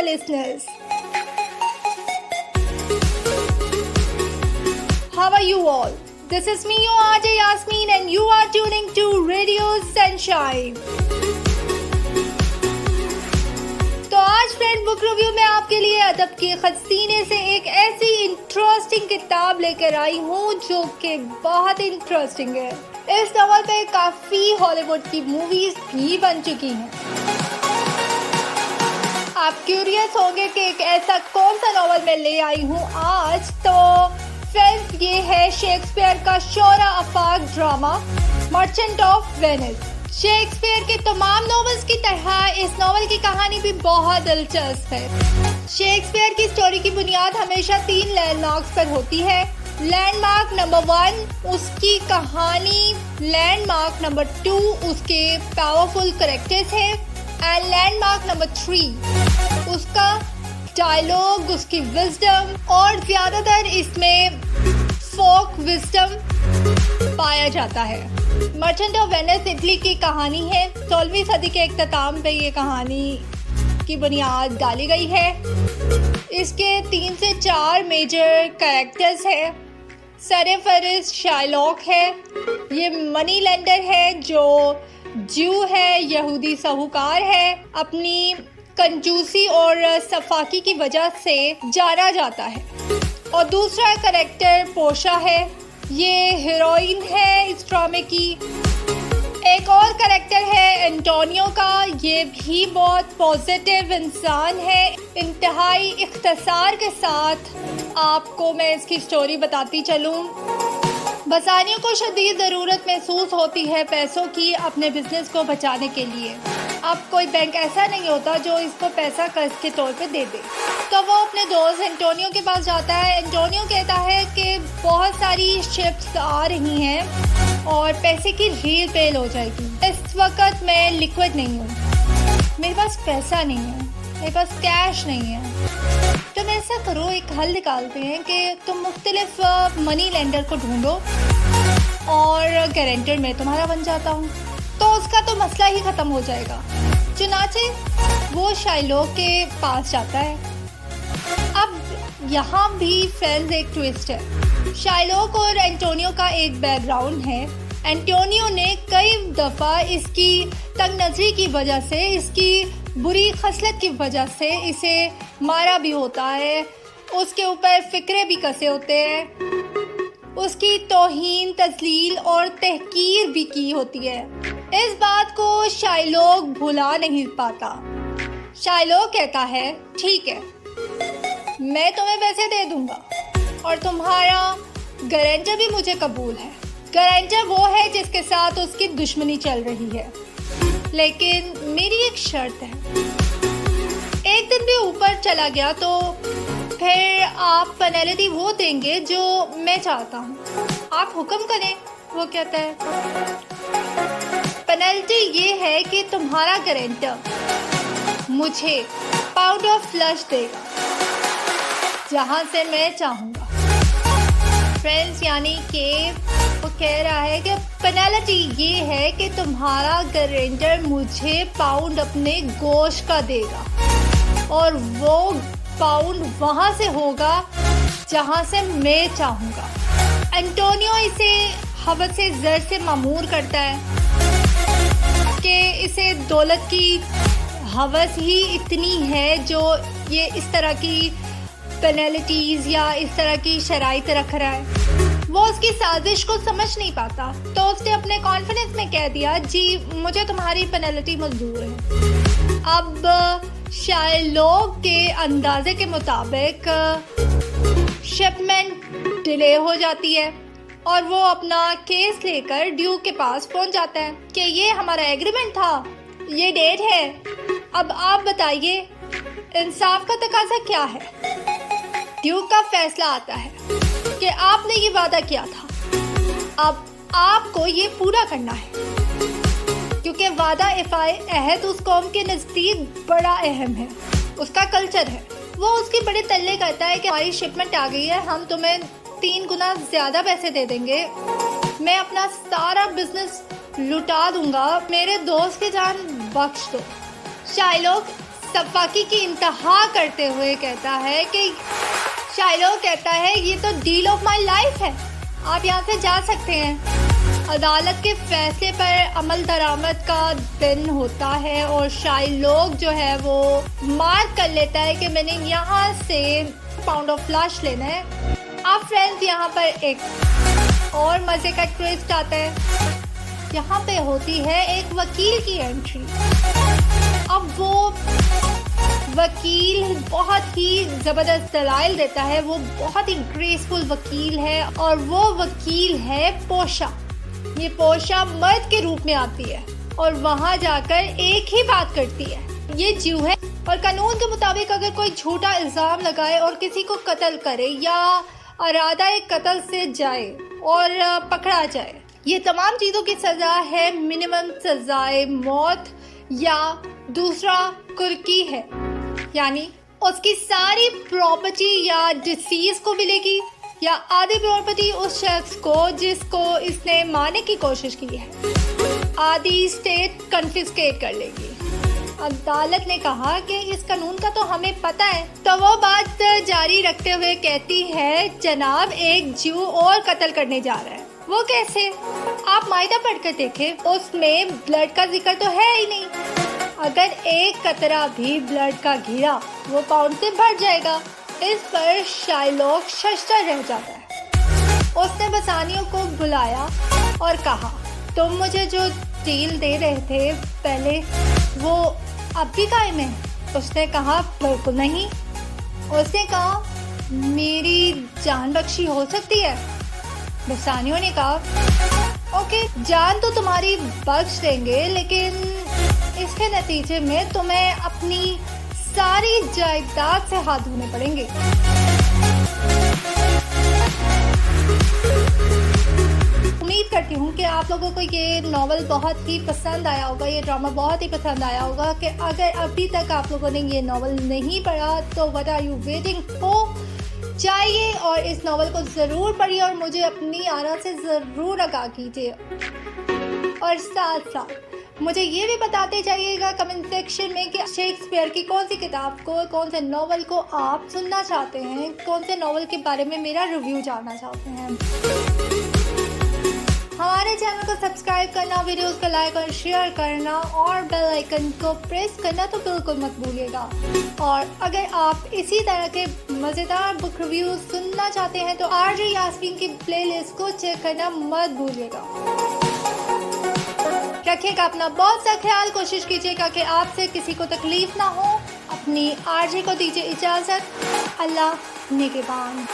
listeners. How are you all? This is me, your RJ Yasmin, and you are tuning to Radio Sunshine. तो आज friend book review में आपके लिए अदब के खज़ीने से एक ऐसी इंटरेस्टिंग किताब लेकर आई हूँ जो कि बहुत इंटरेस्टिंग है। इस नॉवल पे काफ़ी हॉलीवुड की मूवीज भी बन चुकी हैं। आप क्यूरियस होंगे कि एक ऐसा कौन सा नॉवल मैं ले आई हूँ आज। तो फ्रेंड्स, ये है शेक्सपियर का शोरा अफाक drama merchant of Venice. Shakespeare के तमाम नॉवेल्स की तरह इस नॉवल की कहानी भी बहुत दिलचस्प है। शेक्सपियर की स्टोरी की बुनियाद हमेशा 3 लैंडमार्क्स पर होती है। लैंडमार्क नंबर 1 उसकी कहानी, लैंडमार्क नंबर 2 उसके पावरफुल कैरेक्टर्स है, एंड लैंडमार्क नंबर 3 उसका डायलॉग, उसकी विजडम, और ज्यादातर इसमें फोक विजडम पाया जाता है। मर्चेंट ऑफ वेनिस इटली की कहानी है। 16वीं सदी के इख्तिताम पे ये कहानी की बुनियाद डाली गई है। इसके 3 से 4 मेजर कैरेक्टर्स हैं। सरफरिस शाइलॉक है, ये मनी लेंडर है जो ज्यू है, यहूदी साहूकार है। अपनी कंजूसी और सफाकी की वजह से जाना जाता है। और दूसरा कैरेक्टर पोर्शा है, ये हीरोइन है इस ड्रामे की। एक और कैरेक्टर है एंटोनियो का, ये भी बहुत पॉजिटिव इंसान है। इंतहाई इख्तिसार के साथ आपको मैं इसकी स्टोरी बताती चलूँ। बसानियों को शदीद ज़रूरत महसूस होती है पैसों की अपने बिजनेस को बचाने के लिए। अब कोई बैंक ऐसा नहीं होता जो इसको पैसा कर्ज के तौर पे दे दे। तो वो अपने दोस्त एंटोनियो के पास जाता है। एंटोनियो कहता है कि बहुत सारी शिप्स आ रही हैं और पैसे की रील फेल हो जाएगी। इस वक्त मैं लिक्विड नहीं हूँ, मेरे पास पैसा नहीं है, मेरे पास कैश नहीं है। तुम ऐसा करो, एक हल निकालते हैं कि तुम मुख्तलिफ मनी लेंडर को ढूंढो और गारंटर मैं तुम्हारा बन जाता हूँ, तो उसका तो मसला ही ख़त्म हो जाएगा। चुनाचे वो शाइलॉक के पास जाता है। अब यहाँ भी फ्रेंड्स एक ट्विस्ट है। शाइलॉक और एंटोनियो का एक बैकग्राउंड है। एंटोनियो ने कई दफ़ा इसकी तंग नज़री की वजह से, इसकी बुरी खसलत की वजह से इसे मारा भी होता है। उसके ऊपर फिक्रे भी कसे होते हैं। उसकी तौहीन, तजलील और तहकीर भी की होती है। इस बात को शाइलॉक भुला नहीं पाता। शाइलॉक कहता है, ठीक है, मैं तुम्हें पैसे दे दूंगा और तुम्हारा गारंटर भी मुझे कबूल है। गारंटर वो है जिसके साथ उसकी दुश्मनी चल रही है, लेकिन मेरी एक शर्त है। एक दिन भी ऊपर चला गया तो फिर आप पेनल्टी वो देंगे जो मैं चाहता हूँ। आप हुक्म करें। वो कहता है, पेनल्टी ये है कि तुम्हारा गारंटर मुझे पाउंड ऑफ फ्लश देगा जहाँ से मैं चाहूँगा। फ्रेंड्स, यानी कि वो कह रहा है कि पेनल्टी ये है कि तुम्हारा गारंटर मुझे पाउंड अपने गोश्त का देगा और वो पाउंड वहाँ से होगा जहाँ से मैं चाहूँगा। एंटोनियो इसे हवस से ज़र से मामूर करता है कि इसे दौलत की हवस ही इतनी है जो ये इस तरह की पेनल्टीज़ या इस तरह की शराइत रख रहा है। वो उसकी साजिश को समझ नहीं पाता, तो उसने अपने कॉन्फिडेंस में कह दिया, जी मुझे तुम्हारी पेनल्टी मंजूर है। अब शाइलॉक के अंदाजे के मुताबिक शिपमेंट डिले हो जाती है और वो अपना केस लेकर ड्यूक के पास पहुंच जाता है कि ये हमारा एग्रीमेंट था, ये डेट है, अब आप बताइए इंसाफ का तकाजा क्या है। ड्यूक का फैसला आता है कि आपने ये वादा किया था, अब आपको ये पूरा करना है, क्योंकि वादा अहद उस कौम के नज़दीक बड़ा अहम है, उसका कल्चर है। वो उसकी बड़े तल्ले करता है कि हमारी शिपमेंट आ गई है, हम तुम्हें 3 गुना ज़्यादा पैसे दे देंगे, मैं अपना सारा बिजनेस लुटा दूंगा, मेरे दोस्त की जान बख्श दो। शाइलॉक सफाकी की इंतहा करते हुए कहता है कि शाइलोक कहता है ये तो डील ऑफ माई लाइफ है, आप यहाँ से जा सकते हैं। अदालत के फैसले पर अमल दरामद का दिन होता है और शाइलोक जो है वो मार्क कर लेता है कि मैंने यहाँ से पाउंड ऑफ फ्लैश लेना है। अब फ्रेंड्स यहाँ पर एक और मज़े का ट्विस्ट आता है। यहाँ पे होती है एक वकील की एंट्री। अब वो वकील बहुत ही ज़बरदस्त दलाइल देता है, वो बहुत ही ग्रेसफुल वकील है और वो वकील है पोशा। ये पोशा मर्द के रूप में आती है और वहाँ जाकर एक ही बात करती है, ये जू है और कानून के मुताबिक अगर कोई झूठा इल्ज़ाम लगाए और किसी को कत्ल करे या इरादा एक कत्ल से जाए और पकड़ा जाए, ये तमाम चीज़ों की सज़ा है मिनिमम सज़ाए मौत या दूसरा कुर्की है, यानी उसकी सारी प्रॉपर्टी या डिसीज को मिलेगी या आधी प्रॉपर्टी उस शख्स को जिसको इसने मारने की कोशिश की है, आधी स्टेट कन्फिस्केट कर लेगी। अदालत ने कहा कि इस कानून का तो हमें पता है, तो वो बात जारी रखते हुए कहती है जनाब एक जू और कत्ल करने जा रहा है। वो कैसे? आप मायदा पढ़कर देखें, उसमें ब्लड का जिक्र तो है ही नहीं। अगर एक कतरा भी ब्लड का गिरा वो पाउंड से भर जाएगा। इस पर शाइलोक शशतर रह जाता है। उसने बसानियों को बुलाया और कहा तुम मुझे जो डील दे रहे थे पहले वो अब भी कायम है? उसने कहा बिल्कुल नहीं। उसने कहा मेरी जान बख्शी हो सकती है? बसानियों ने कहा ओके जान तो तुम्हारी बख्श देंगे, लेकिन इसके नतीजे में तुम्हें अपनी सारी जायदाद से हाथ धोने पड़ेंगे। उम्मीद करती हूँ कि आप लोगों को ये नॉवल बहुत ही पसंद आया होगा, ये ड्रामा बहुत ही पसंद आया होगा। कि अगर अभी तक आप लोगों ने ये नॉवल नहीं पढ़ा तो what are you waiting for? जाइए और इस नॉवल को ज़रूर पढ़िए और मुझे अपनी आरा से ज़रूर आगाह कीजिए और साथ साथ मुझे ये भी बताते जाइएगा कमेंट सेक्शन में कि शेक्सपियर की कौन सी किताब को, कौन से नॉवल को आप सुनना चाहते हैं, कौन से नॉवल के बारे में मेरा रिव्यू जानना चाहते हैं। हमारे चैनल को सब्सक्राइब करना, वीडियोस को लाइक और शेयर करना और बेल आइकन को प्रेस करना तो बिल्कुल मत भूलिएगा। और अगर आप इसी तरह के मज़ेदार बुक रिव्यू सुनना चाहते हैं तो आरजे यास्मीन की प्लेलिस्ट को चेक करना मत भूलिएगा। रखिएगा अपना बहुत सा ख्याल, कोशिश कीजिएगा कि आपसे किसी को तकलीफ ना हो। अपनी आरजे को दीजिए इजाज़त। अल्लाह निगहबान।